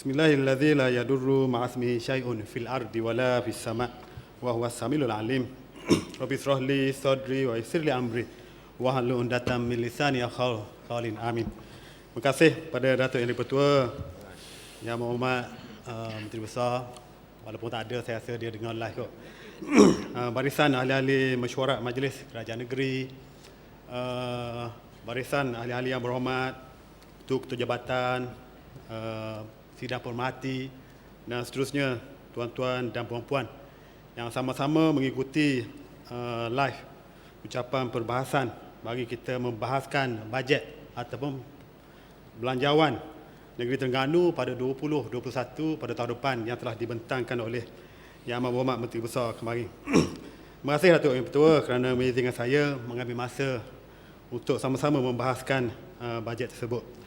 Bismillahirrahmanirrahim. La yadurru ma'asmihi syai'un fil ardi wala fis sama' wa huwas samiul alim. Rabbi shrah li sadri wa yassir li amri wa hlul 'uqdatam min lisani yafqahu qawli. Amin. Terima kasih pada Datuk Yang Dipertua, Yang Berhormat Menteri Besar. Walaupun tak ada, saya rasa dia dengar live kot. Barisan ahli-ahli mesyuarat Majlis Kerajaan Negeri, barisan ahli-ahli yang berhormat, ketua jabatan, sidang pemerhati dan seterusnya, tuan-tuan dan puan-puan yang sama-sama mengikuti live ucapan perbahasan bagi kita membahaskan bajet ataupun belanjawan negeri Terengganu pada 2021 pada tahun depan yang telah dibentangkan oleh Yang Amat Berhormat Menteri Besar kemarin. Terima kasih Datuk Yang Pertua kerana mengizinkan saya mengambil masa untuk sama-sama membahaskan bajet tersebut.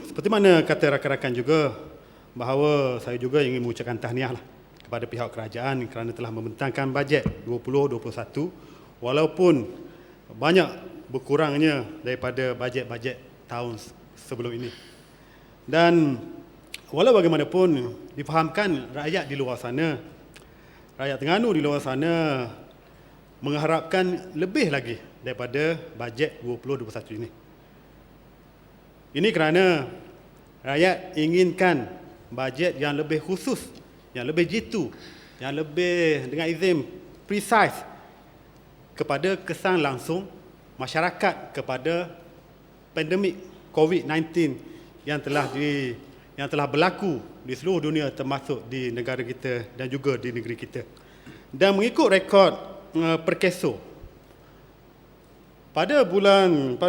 Seperti mana kata rakan-rakan juga, bahawa saya juga ingin mengucapkan tahniah kepada pihak kerajaan kerana telah membentangkan bajet 2021 walaupun banyak berkurangnya daripada bajet-bajet tahun sebelum ini. Dan walau bagaimanapun difahamkan rakyat di luar sana, rakyat Terengganu di luar sana mengharapkan lebih lagi daripada bajet 2021 ini. Ini kerana rakyat inginkan bajet yang lebih khusus, yang lebih jitu, yang lebih dengan izin precise kepada kesan langsung masyarakat kepada pandemik COVID-19 yang telah berlaku di seluruh dunia termasuk di negara kita dan juga di negeri kita. Dan mengikut rekod Perkeso, pada 17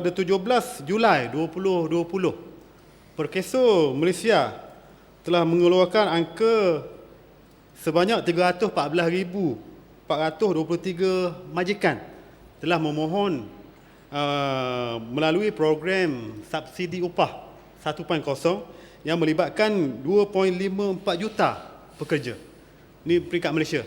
Julai 2020, Perkeso Malaysia telah mengeluarkan angka sebanyak 314,423 majikan telah memohon melalui program subsidi upah 1.0 yang melibatkan 2.54 juta pekerja. Ini peringkat Malaysia.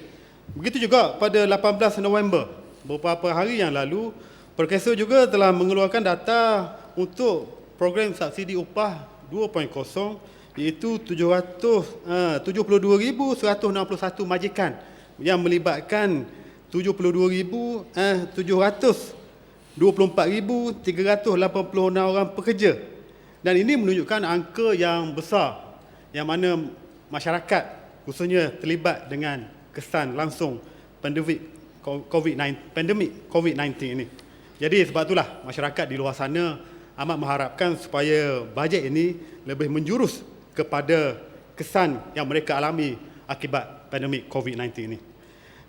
Begitu juga pada 18 November, beberapa hari yang lalu, Perkeso juga telah mengeluarkan data untuk program subsidi upah 2.0 iaitu 72,161 majikan yang melibatkan 74,386 orang pekerja. Dan ini menunjukkan angka yang besar yang mana masyarakat khususnya terlibat dengan kesan langsung pandemik COVID-19 ini. Jadi sebab itulah masyarakat di luar sana amat mengharapkan supaya bajet ini lebih menjurus kepada kesan yang mereka alami akibat pandemik COVID-19 ini.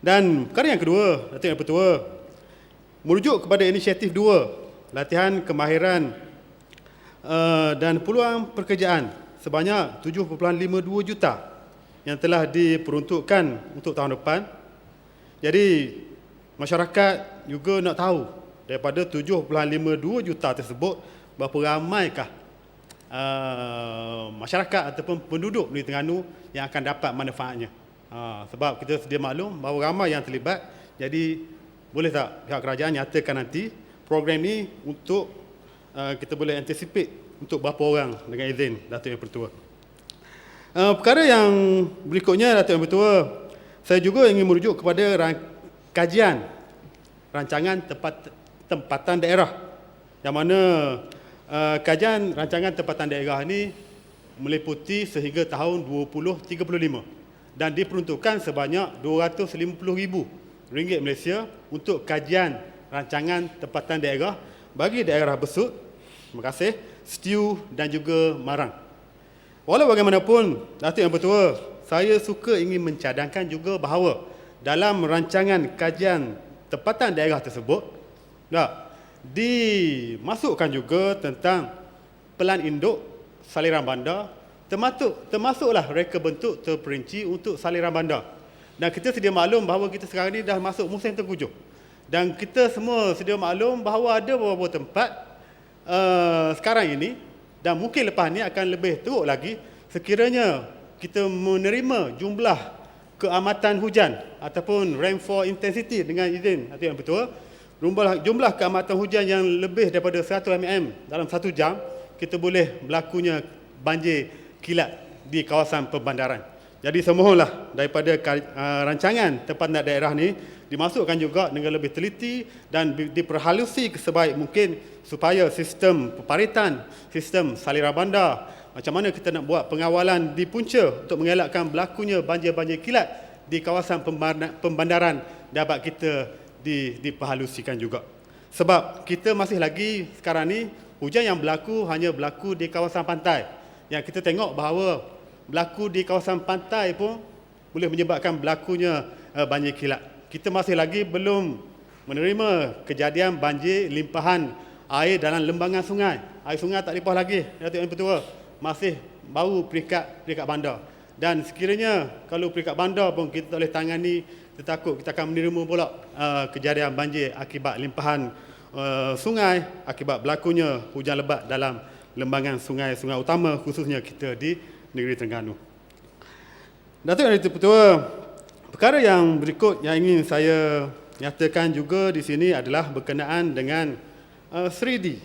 Dan perkara yang kedua, Datuk Yang Pertua, merujuk kepada inisiatif 2, latihan kemahiran dan peluang pekerjaan sebanyak 7.52 juta yang telah diperuntukkan untuk tahun depan. Jadi masyarakat juga nak tahu daripada 7.52 juta tersebut berapa ramaikah masyarakat ataupun penduduk di Terengganu yang akan dapat manfaatnya. Sebab kita sedia maklum bahawa ramai yang terlibat. Jadi boleh tak pihak kerajaan nyatakan nanti program ini untuk kita boleh anticipate untuk berapa orang dengan izin Datuk Yang Pertua. Perkara yang berikutnya, Datuk Yang Pertua, saya juga ingin merujuk kepada kajian rancangan tempatan daerah yang mana kajian rancangan tempatan daerah ini meliputi sehingga tahun 2035 dan diperuntukkan sebanyak RM250,000 Malaysia untuk kajian rancangan tempatan daerah bagi daerah Besut, terima kasih, Stew dan juga Marang. Walau bagaimanapun, Datuk Yang Pertua, saya suka ingin mencadangkan juga bahawa dalam rancangan kajian tempatan daerah tersebut dimasukkan juga tentang pelan induk saliran bandar, termasuklah reka bentuk terperinci untuk saliran bandar. Dan kita sedia maklum bahawa kita sekarang ni dah masuk musim tengkujuh. Dan kita semua sedia maklum bahawa ada beberapa tempat sekarang ini dan mungkin lepas ni akan lebih teruk lagi sekiranya kita menerima jumlah keamatan hujan ataupun rainfall intensity dengan izin Datuk Yang Pertua, jumlah keamatan hujan yang lebih daripada 100 mm dalam 1 jam, kita boleh berlakunya banjir kilat di kawasan pembandaran. Jadi semoholah daripada rancangan tempatan daerah ni dimasukkan juga dengan lebih teliti dan diperhalusi sebaik mungkin supaya sistem peparitan, sistem saliran bandar, macam mana kita nak buat pengawalan di punca untuk mengelakkan berlakunya banjir-banjir kilat di kawasan pembandaran dapat kita diperhalusikan juga. Sebab kita masih lagi sekarang ni hujan yang berlaku hanya berlaku di kawasan pantai. Yang kita tengok bahawa berlaku di kawasan pantai pun boleh menyebabkan berlakunya banjir kilat. Kita masih lagi belum menerima kejadian banjir limpahan air dalam lembangan sungai. Air sungai tak limpah lagi, Datuk Yang Pertua. Masih baru peringkat bandar. Dan sekiranya kalau peringkat bandar pun kita tak boleh tangani, kita takut kita akan menerima pula kejadian banjir akibat limpahan sungai, akibat berlakunya hujan lebat dalam lembangan sungai-sungai utama, khususnya kita di negeri Terengganu. Datuk Yang Pertua, perkara yang berikut yang ingin saya nyatakan juga di sini adalah berkenaan dengan 3D.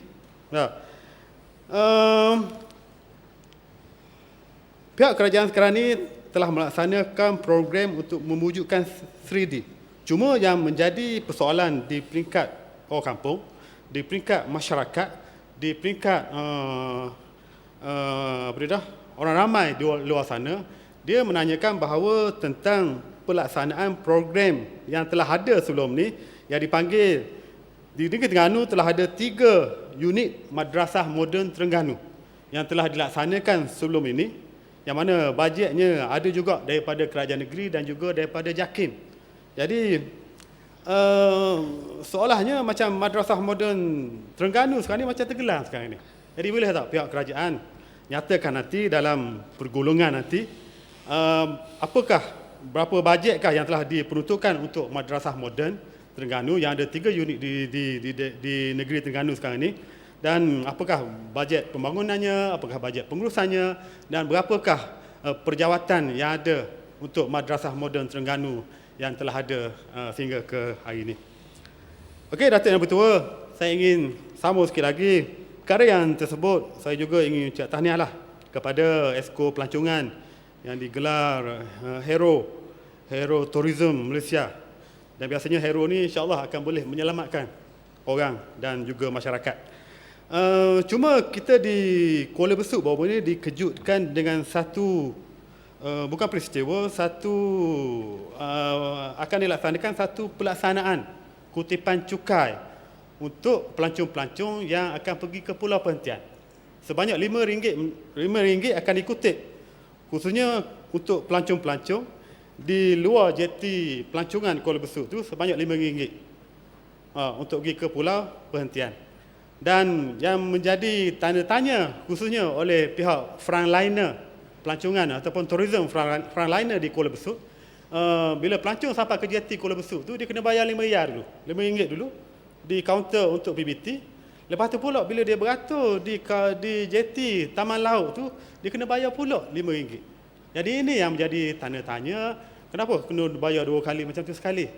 Pihak kerajaan sekarang ini telah melaksanakan program untuk mewujudkan 3D. Cuma yang menjadi persoalan di peringkat orang kampung, di peringkat masyarakat, di peringkat orang ramai di luar sana, dia menanyakan bahawa tentang pelaksanaan program yang telah ada sebelum ni, yang dipanggil di negeri Terengganu telah ada 3 unit Madrasah Moden Terengganu yang telah dilaksanakan sebelum ini, yang mana bajetnya ada juga daripada kerajaan negeri dan juga daripada JAKIM. Jadi seolahnya macam Madrasah Moden Terengganu sekarang ni macam tergelam sekarang ni. Jadi boleh tak pihak kerajaan nyatakan nanti dalam pergolongan nanti apakah, berapa bajetkah yang telah diperuntukkan untuk Madrasah Moden Terengganu yang ada 3 unit di negeri Terengganu sekarang ini, dan apakah bajet pembangunannya, apakah bajet pengurusannya, dan berapakah perjawatan yang ada untuk Madrasah Moden Terengganu yang telah ada sehingga ke hari ini. Okey, Datuk Yang Pertua, saya ingin sambung sikit lagi. Perkara yang tersebut, saya juga ingin ucap tahniahlah kepada Esko Pelancongan yang digelar Hero Tourism Malaysia. Dan biasanya hero ni insya-Allah akan boleh menyelamatkan orang dan juga masyarakat. Cuma kita di Kuala Besut baru ni dikejutkan dengan satu bukan peristiwa, akan dilaksanakan satu pelaksanaan kutipan cukai untuk pelancong-pelancong yang akan pergi ke Pulau Perhentian. Sebanyak RM5 akan dikutip, khususnya untuk pelancong-pelancong di luar jeti pelancongan Kuala Besut tu sebanyak RM5 untuk pergi ke Pulau Perhentian. Dan yang menjadi tanda tanya khususnya oleh pihak frontliner pelancongan ataupun tourism frontliner di Kuala Besut, bila pelancong sampai ke jeti Kuala Besut tu dia kena bayar RM5 dulu di kaunter untuk PBT. Lepas tu pula bila dia beratur di jeti Taman Laut tu dia kena bayar pula RM5. Jadi ini yang menjadi tanda tanya, kenapa kena bayar 2 kali macam tu sekali?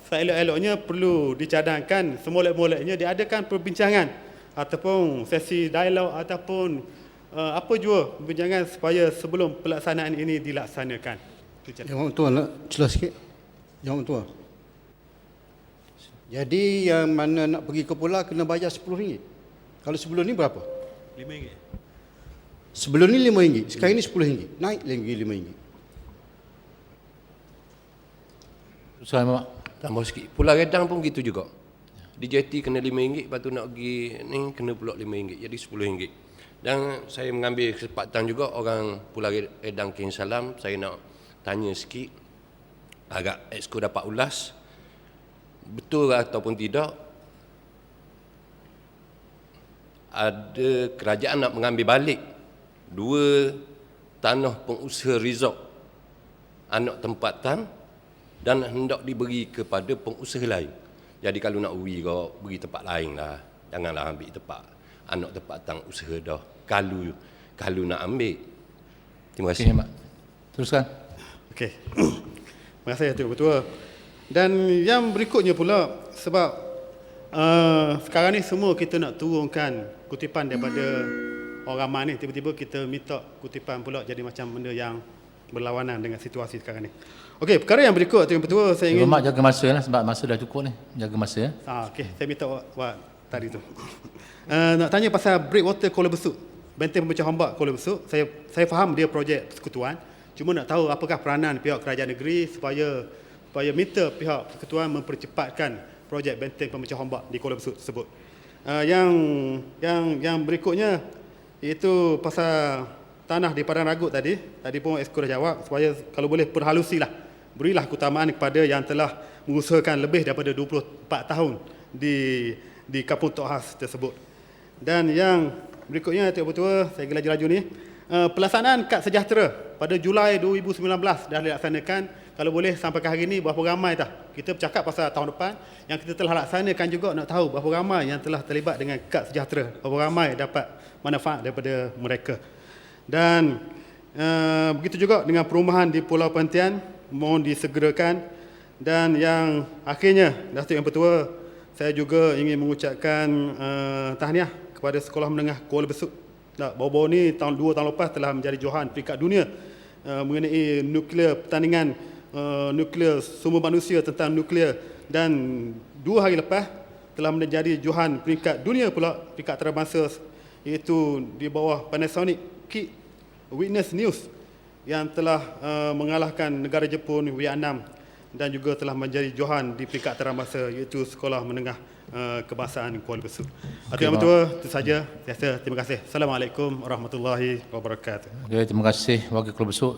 Seelok-eloknya perlu dicadangkan, semolek-moleknya diadakan perbincangan ataupun sesi dialog ataupun apa jua perbincangan supaya sebelum pelaksanaan ini dilaksanakan. Yang Tuan nak jelas sikit. Yang Tuan. Jadi yang mana nak pergi ke pulau kena bayar RM10. Kalau sebelum ni berapa? RM5. Sebelum ni RM5, sekarang ni RM10. Naik lagi RM5. Saya tambah sikit. Pulau Redang pun gitu juga. Di jeti kena RM5, lepas tu nak pergi ni kena pula RM5, jadi RM10. Dan saya mengambil kesempatan juga orang Pulau Redang King Salam, saya nak tanya sikit, agak Exco dapat ulas, betul ataupun tidak, ada kerajaan nak mengambil balik 2 tanah pengusaha resort anak tempatan dan hendak diberi kepada pengusaha lain. Jadi kalau nak beri tempat lain lah, janganlah ambil tempat anak tempatan usaha dah. Kalau nak ambil. Terima kasih. Mak. Teruskan. Okey. Terima kasih Datuk Ketua. Dan yang berikutnya pula, sebab sekarang ni semua kita nak turunkan kutipan daripada orang ramai ni, tiba-tiba kita minta kutipan pula jadi macam benda yang berlawanan dengan situasi sekarang ni. Okey, perkara yang berikut Tuan Ketua saya ingin Mak jaga masa lah sebab masa dah cukup ni. Jaga masa ya. okey, saya minta awak tadi tu. Nak tanya pasal breakwater Kuala Besut. Benteng pemecah ombak Kuala Besut. Saya faham dia projek persekutuan. Cuma nak tahu apakah peranan pihak kerajaan negeri supaya minta pihak persekutuan mempercepatkan projek benteng pemecah ombak di Kuala Besut tersebut. Yang berikutnya iaitu pasal tanah di Padang Ragut tadi pun Exco dah jawab, supaya kalau boleh perhalusilah, berilah keutamaan kepada yang telah mengusahakan lebih daripada 24 tahun di Kampung Tok Has tersebut. Dan yang berikutnya Tuan Ketua, saya laju-laju ni, pelaksanaan kad sejahtera pada Julai 2019 dah dilaksanakan. Kalau boleh sampai ke hari ini berapa ramai dah? Kita bercakap pasal tahun depan, yang kita telah laksanakan juga nak tahu berapa ramai yang telah terlibat dengan kad sejahtera, berapa ramai dapat manfaat daripada mereka. Dan begitu juga dengan perumahan di Pulau Perhentian, mohon disegerakan. Dan yang akhirnya, Datuk Yang Pertua, saya juga ingin mengucapkan tahniah kepada Sekolah Menengah Kuala Besut. Baru-baru ni, 2 tahun lepas telah menjadi johan peringkat dunia mengenai nuklear, pertandingan nuklear, sumber manusia tentang nuklear. Dan 2 hari lepas telah menjadi johan peringkat dunia pula, peringkat antarabangsa, iaitu di bawah Panasonic Kid Witness News yang telah mengalahkan negara Jepun, Vietnam, dan juga telah menjadi johan di peringkat antarabangsa, iaitu Sekolah Menengah Kebangsaan Kuala Besut. Yang Pertua, itu saja. Terima kasih. Assalamualaikum warahmatullahi wabarakatuh. Okay, terima kasih Wakil Kuala Besut.